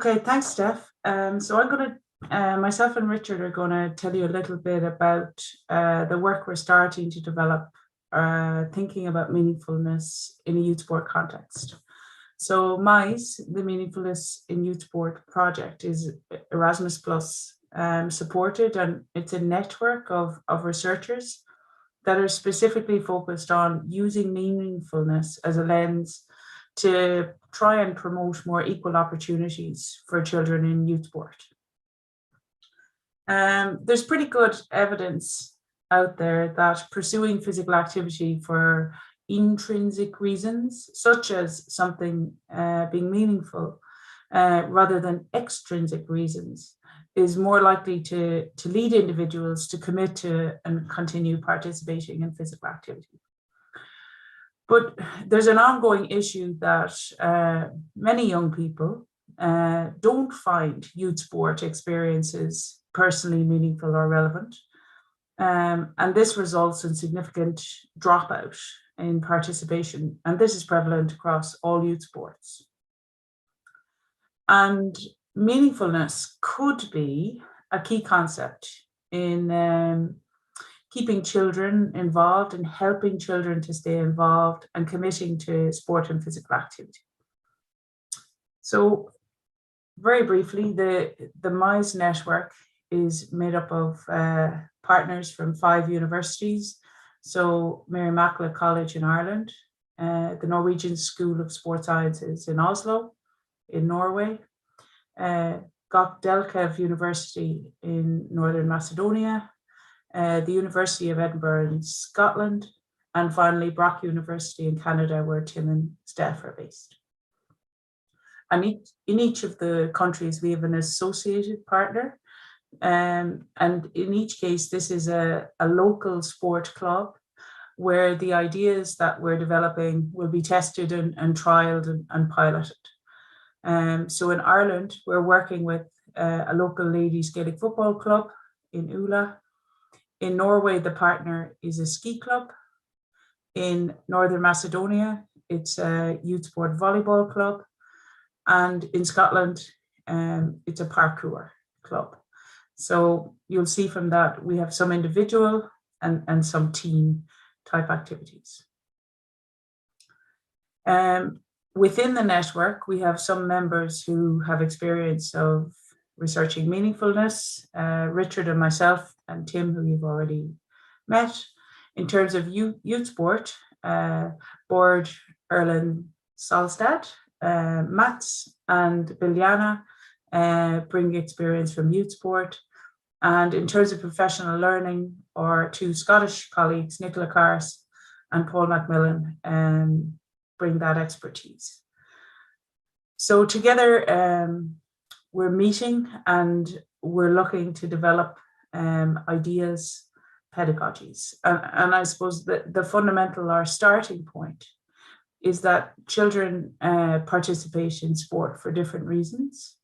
Okay, thanks, Steph. So I'm going to, myself and Richard are going to tell you a little bit about the work we're starting to develop, thinking about meaningfulness in a youth sport context. So MISE, the Meaningfulness in Youth Sport project, is Erasmus Plus supported, and it's a network of researchers that are specifically focused on using meaningfulness as a lens to try and promote more equal opportunities for children in youth sport. There's pretty good evidence out there that pursuing physical activity for intrinsic reasons, such as something being meaningful, rather than extrinsic reasons, is more likely to lead individuals to commit to and continue participating in physical activity. But there's an ongoing issue that many young people don't find youth sport experiences personally meaningful or relevant. And this results in significant dropout in participation. And this is prevalent across all youth sports. And meaningfulness could be a key concept in keeping children involved and helping children to stay involved and committing to sport and physical activity. So very briefly, the MISE network is made up of partners from 5 universities. So Mary Immaculate College in Ireland, the Norwegian School of Sports Sciences in Oslo, in Norway, Gok Delkev University in Northern Macedonia, the University of Edinburgh in Scotland, and finally Brock University in Canada, where Tim and Steph are based. And in each of the countries, we have an associated partner. And in each case, this is a local sport club where the ideas that we're developing will be tested and trialed and piloted. So in Ireland, we're working with a local ladies Gaelic football club in Ula. In Norway, the partner is a ski club. In Northern Macedonia, it's a youth sport volleyball club. And in Scotland, it's a parkour club. So you'll see from that, we have some individual and some team type activities. Within the network, we have some members who have experience of researching meaningfulness, Richard and myself and Tim, who you've already met. In terms of youth sport, Bård Erlend Solstad, Mats and Biljana bring experience from youth sport. And in terms of professional learning, our 2 Scottish colleagues, Nicola Cars and Paul Macmillan, bring that expertise. So together, we're meeting and we're looking to develop ideas, pedagogies. And I suppose the fundamental, our starting point, is that children participate in sport for different reasons.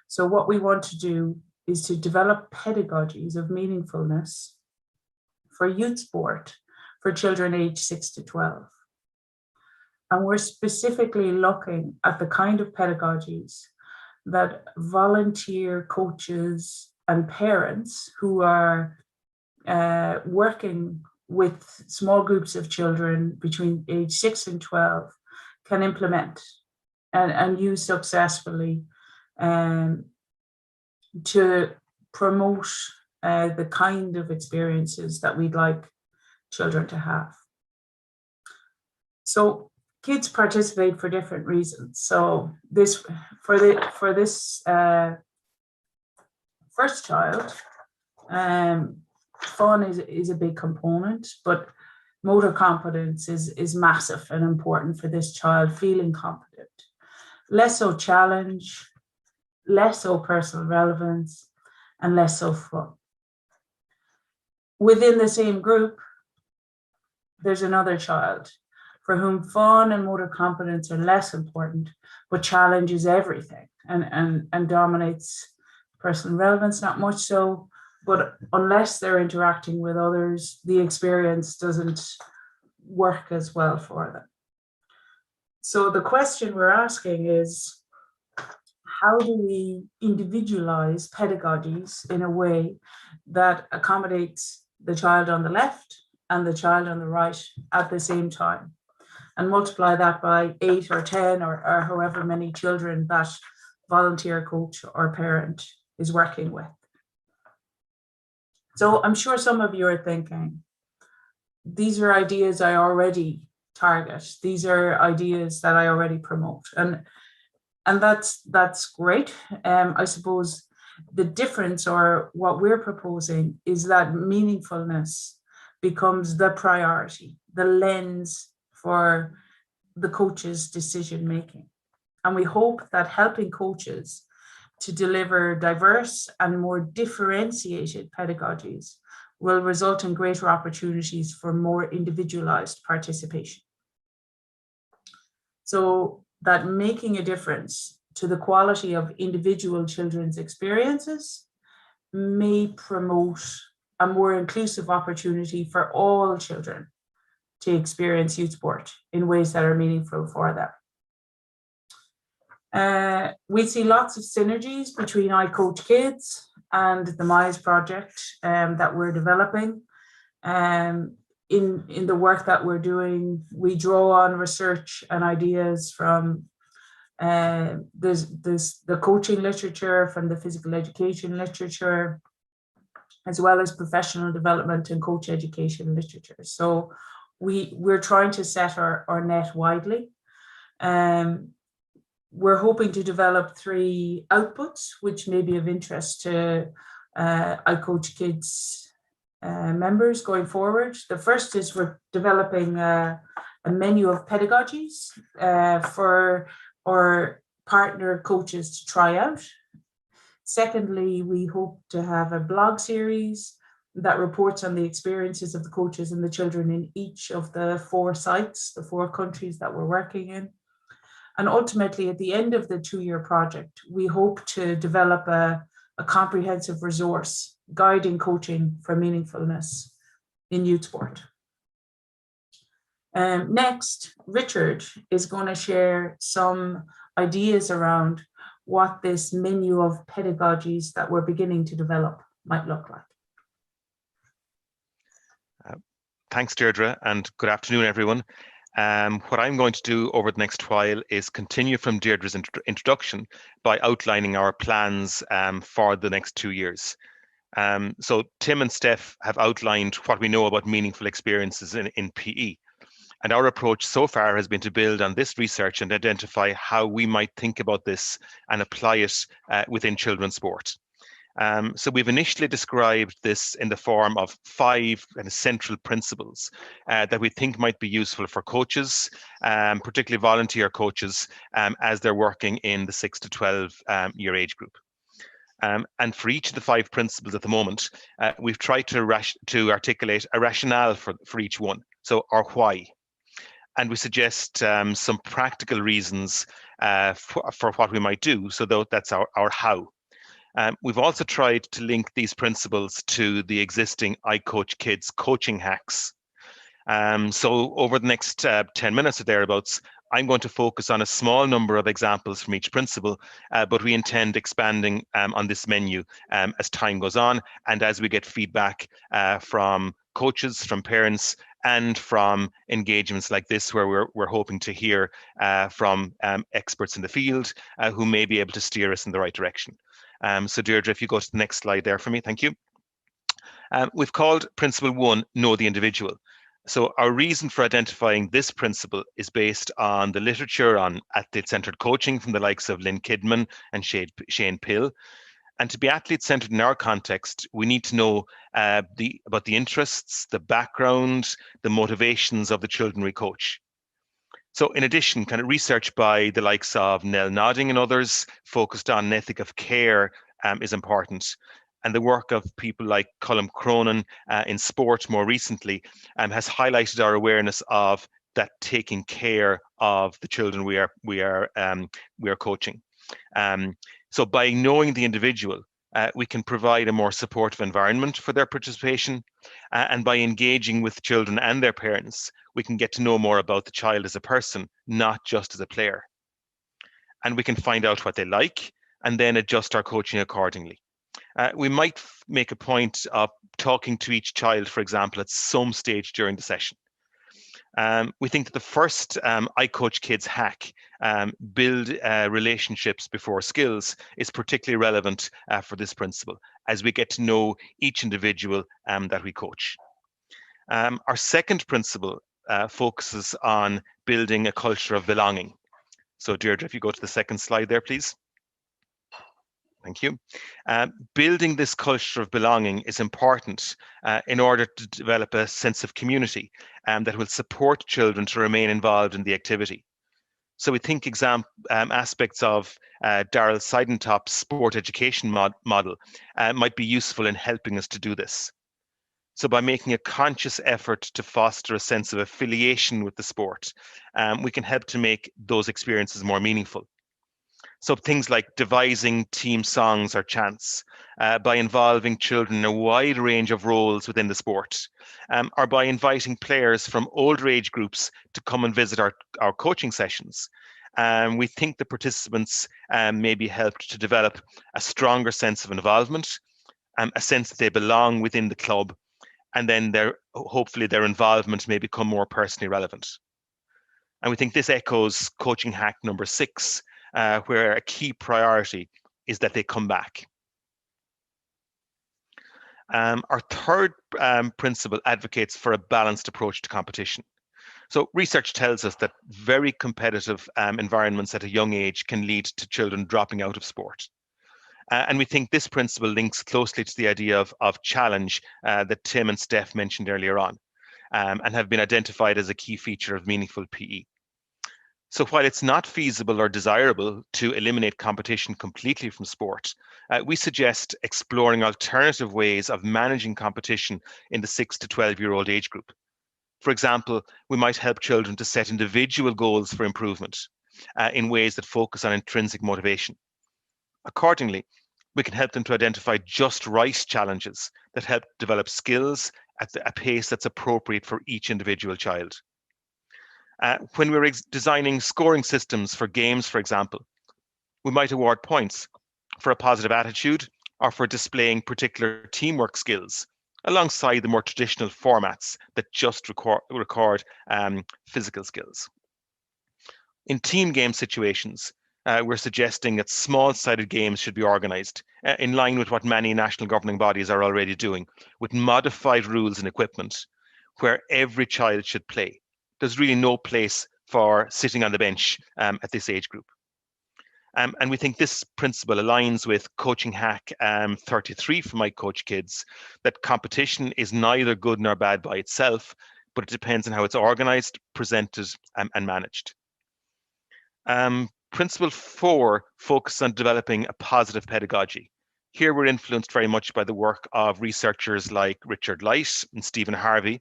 So what we want to do is to develop pedagogies of meaningfulness for youth sport for children aged 6 to 12. And we're specifically looking at the kind of pedagogies that volunteer coaches and parents who are working with small groups of children between age 6 and 12 can implement and use successfully to promote the kind of experiences that we'd like children to have. So kids participate for different reasons. So this for this first child, fun is a big component, but motor competence is massive and important for this child, feeling competent. Less so challenge, less so personal relevance, and less so fun. Within the same group, there's another child for whom fun and motor competence are less important, but challenge is everything and dominates personal relevance, not much so, but unless they're interacting with others, the experience doesn't work as well for them. So the question we're asking is, how do we individualize pedagogies in a way that accommodates the child on the left and the child on the right at the same time, and multiply that by 8 or 10 or however many children that volunteer coach or parent is working with. So I'm sure some of you are thinking, these are ideas I already target. These are ideas that I already promote. And that's great. I suppose the difference, or what we're proposing, is that meaningfulness becomes the priority, the lens for the coach's decision making. And we hope that helping coaches to deliver diverse and more differentiated pedagogies will result in greater opportunities for more individualized participation. So that making a difference to the quality of individual children's experiences may promote a more inclusive opportunity for all children to experience youth sport in ways that are meaningful for them. We see lots of synergies between I Coach Kids and the MISE project that we're developing. In the work that we're doing, we draw on research and ideas from the coaching literature, from the physical education literature, as well as professional development and coach education literature. So we're trying to set our net widely. We're hoping to develop 3 outputs, which may be of interest to I Coach Kids members going forward. The first is we're developing a menu of pedagogies for our partner coaches to try out. Secondly, we hope to have a blog series that reports on the experiences of the coaches and the children in each of the 4 sites, the 4 countries that we're working in. And ultimately, at the end of the 2-year project, we hope to develop a comprehensive resource guiding coaching for meaningfulness in youth sport. Next, Richard is going to share some ideas around what this menu of pedagogies that we're beginning to develop might look like. Thanks, Deirdre, and good afternoon, everyone. What I'm going to do over the next while is continue from Deirdre's introduction by outlining our plans for the next 2 years. So Tim and Steph have outlined what we know about meaningful experiences in PE. And our approach so far has been to build on this research and identify how we might think about this and apply it within children's sport. So we've initially described this in the form of 5 kind of central principles that we think might be useful for coaches, particularly volunteer coaches, as they're working in the 6 to 12 year age group. And for each of the 5 principles at the moment, we've tried to articulate a rationale for each one, so our why. And we suggest some practical reasons for what we might do, so that's our how. We've also tried to link these principles to the existing I Coach Kids coaching hacks. So over the next 10 minutes or thereabouts, I'm going to focus on a small number of examples from each principle, but we intend expanding on this menu as time goes on and as we get feedback from coaches, from parents, and from engagements like this, where we're hoping to hear from experts in the field who may be able to steer us in the right direction. So Deirdre, if you go to the next slide there for me, thank you. We've called Principle 1, Know the Individual. So our reason for identifying this principle is based on the literature on athlete-centered coaching from the likes of Lynn Kidman and Shane Pill. And to be athlete-centered in our context, we need to know about the interests, the background, the motivations of the children we coach. So in addition, kind of research by the likes of Nell Nodding and others focused on an ethic of care is important. And the work of people like Chroinin in sport more recently has highlighted our awareness of that taking care of the children we are coaching. So by knowing the individual, we can provide a more supportive environment for their participation. And by engaging with children and their parents, we can get to know more about the child as a person, not just as a player. And we can find out what they like, and then adjust our coaching accordingly. We might make a point of talking to each child, for example, at some stage during the session. We think that the first I Coach Kids hack, build relationships before skills, is particularly relevant for this principle as we get to know each individual that we coach. Our second principle focuses on building a culture of belonging. So Deirdre, if you go to the second slide there, please. Thank you. Building this culture of belonging is important in order to develop a sense of community that will support children to remain involved in the activity. So we think aspects of Darrell Seidentop's sport education model might be useful in helping us to do this. So by making a conscious effort to foster a sense of affiliation with the sport, we can help to make those experiences more meaningful. So things like devising team songs or chants, by involving children in a wide range of roles within the sport, or by inviting players from older age groups to come and visit our coaching sessions. We think the participants may be helped to develop a stronger sense of involvement, a sense that they belong within the club, and then hopefully their involvement may become more personally relevant. And we think this echoes coaching hack number 6, where a key priority is that they come back. Our third principle advocates for a balanced approach to competition. So research tells us that very competitive environments at a young age can lead to children dropping out of sport. And we think this principle links closely to the idea of challenge that Tim and Steph mentioned earlier on, and have been identified as a key feature of meaningful PE. So while it's not feasible or desirable to eliminate competition completely from sport, we suggest exploring alternative ways of managing competition in the 6 to 12-year-old age group. For example, we might help children to set individual goals for improvement in ways that focus on intrinsic motivation. Accordingly, we can help them to identify just right challenges that help develop skills at a pace that's appropriate for each individual child. When we're designing scoring systems for games, for example, we might award points for a positive attitude or for displaying particular teamwork skills, alongside the more traditional formats that just record physical skills. In team game situations, we're suggesting that small-sided games should be organised in line with what many national governing bodies are already doing, with modified rules and equipment, where every child should play. There's really no place for sitting on the bench at this age group. And we think this principle aligns with coaching hack 33 from I Coach Kids, that competition is neither good nor bad by itself, but it depends on how it's organised, presented, and managed. Principle 4 focuses on developing a positive pedagogy. Here we're influenced very much by the work of researchers like Richard Light and Stephen Harvey,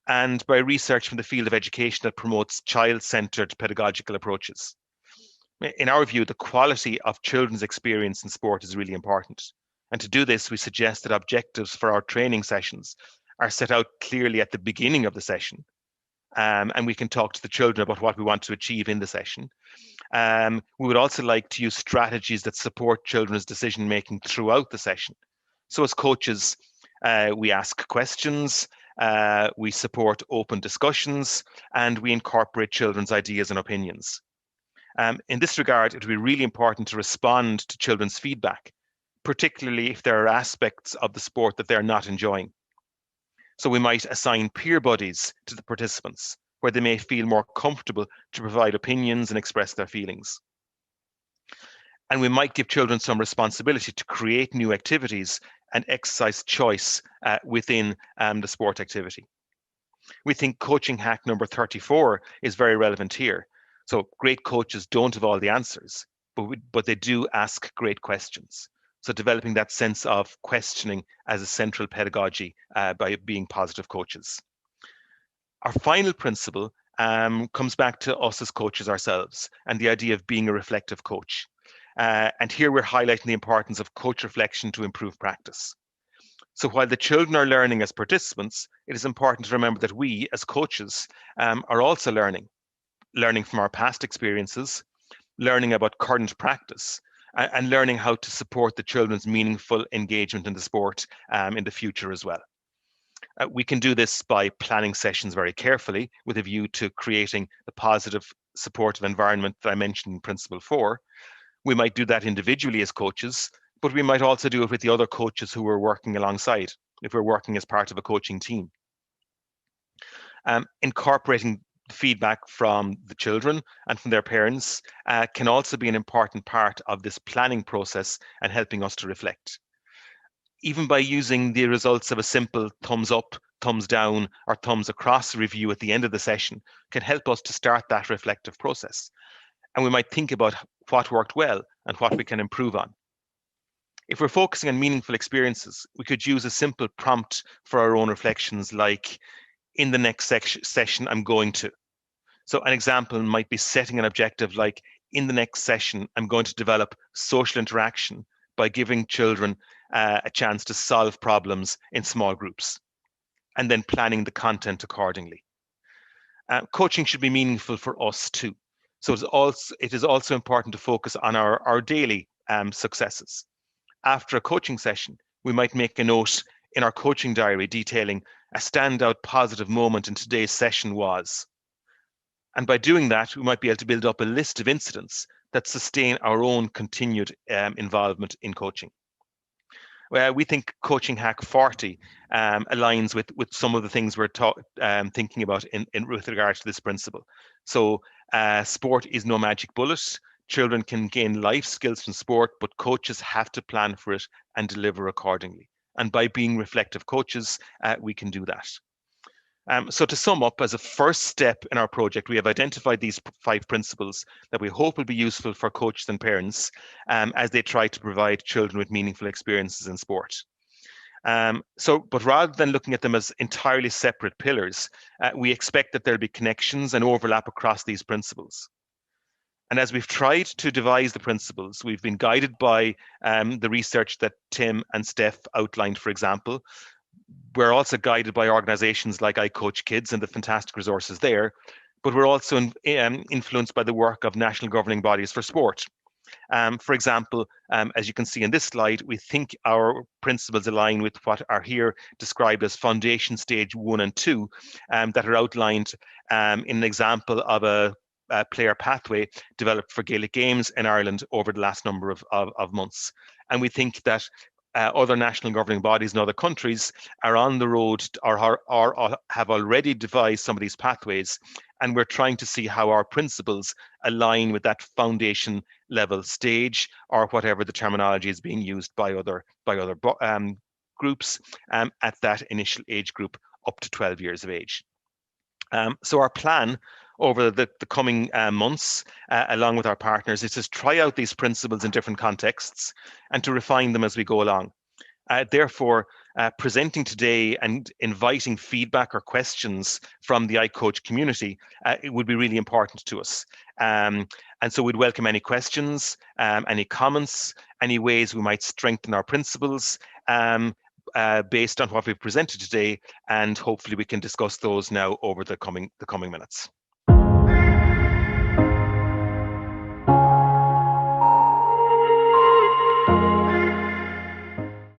and by research from the field of education that promotes child-centered pedagogical approaches. In our view, the quality of children's experience in sport is really important. And to do this, we suggest that objectives for our training sessions are set out clearly at the beginning of the session. And we can talk to the children about what we want to achieve in the session. We would also like to use strategies that support children's decision-making throughout the session. So as coaches, we ask questions, we support open discussions, and we incorporate children's ideas and opinions. In this regard, it would be really important to respond to children's feedback, particularly if there are aspects of the sport that they're not enjoying. So we might assign peer buddies to the participants, where they may feel more comfortable to provide opinions and express their feelings. And we might give children some responsibility to create new activities and exercise choice within the sport activity. We think coaching hack number 34 is very relevant here. So great coaches don't have all the answers, but they do ask great questions. So developing that sense of questioning as a central pedagogy by being positive coaches. Our final principle comes back to us as coaches ourselves and the idea of being a reflective coach. And here we're highlighting the importance of coach reflection to improve practice. So while the children are learning as participants, it is important to remember that we as coaches are also learning from our past experiences, learning about current practice, and learning how to support the children's meaningful engagement in the sport in the future as well. We can do this by planning sessions very carefully with a view to creating the positive, supportive environment that I mentioned in Principle 4. We might do that individually as coaches, but we might also do it with the other coaches who we're working alongside, if we're working as part of a coaching team. Incorporating feedback from the children and from their parents can also be an important part of this planning process and helping us to reflect. Even by using the results of a simple thumbs up, thumbs down, or thumbs across review at the end of the session can help us to start that reflective process. And we might think about what worked well and what we can improve on. If we're focusing on meaningful experiences, we could use a simple prompt for our own reflections, like, in the next session, I'm going to. So an example might be setting an objective like, in the next session, I'm going to develop social interaction by giving children a chance to solve problems in small groups, and then planning the content accordingly. Coaching should be meaningful for us too. So it is also important to focus on our daily successes. After a coaching session, we might make a note in our coaching diary detailing a standout positive moment in today's session was. And by doing that, we might be able to build up a list of incidents that sustain our own continued involvement in coaching. We think Coaching Hack 40 aligns with some of the things we're thinking about with regard to this principle. So sport is no magic bullet. Children can gain life skills from sport, but coaches have to plan for it and deliver accordingly. And by being reflective coaches, we can do that. So to sum up, as a first step in our project, we have identified these 5 principles that we hope will be useful for coaches and parents as they try to provide children with meaningful experiences in sport. But rather than looking at them as entirely separate pillars, we expect that there'll be connections and overlap across these principles. And as we've tried to devise the principles, we've been guided by the research that Tim and Steph outlined, for example. We're also guided by organizations like I Coach Kids and the fantastic resources there, but we're also influenced by the work of national governing bodies for sport. For example, as you can see in this slide, we think our principles align with what are here described as foundation stage 1 and 2 that are outlined in an example of a player pathway developed for Gaelic Games in Ireland over the last number of months. And we think that other national governing bodies in other countries are on the road or have already devised some of these pathways, and we're trying to see how our principles align with that foundation level stage, or whatever the terminology is being used by other groups at that initial age group up to 12 years of age. So our plan over the coming months, along with our partners, is to try out these principles in different contexts and to refine them as we go along. Therefore, presenting today and inviting feedback or questions from the iCoach community, it would be really important to us. And so we'd welcome any questions, any comments, any ways we might strengthen our principles, based on what we've presented today, and hopefully we can discuss those now over the coming minutes.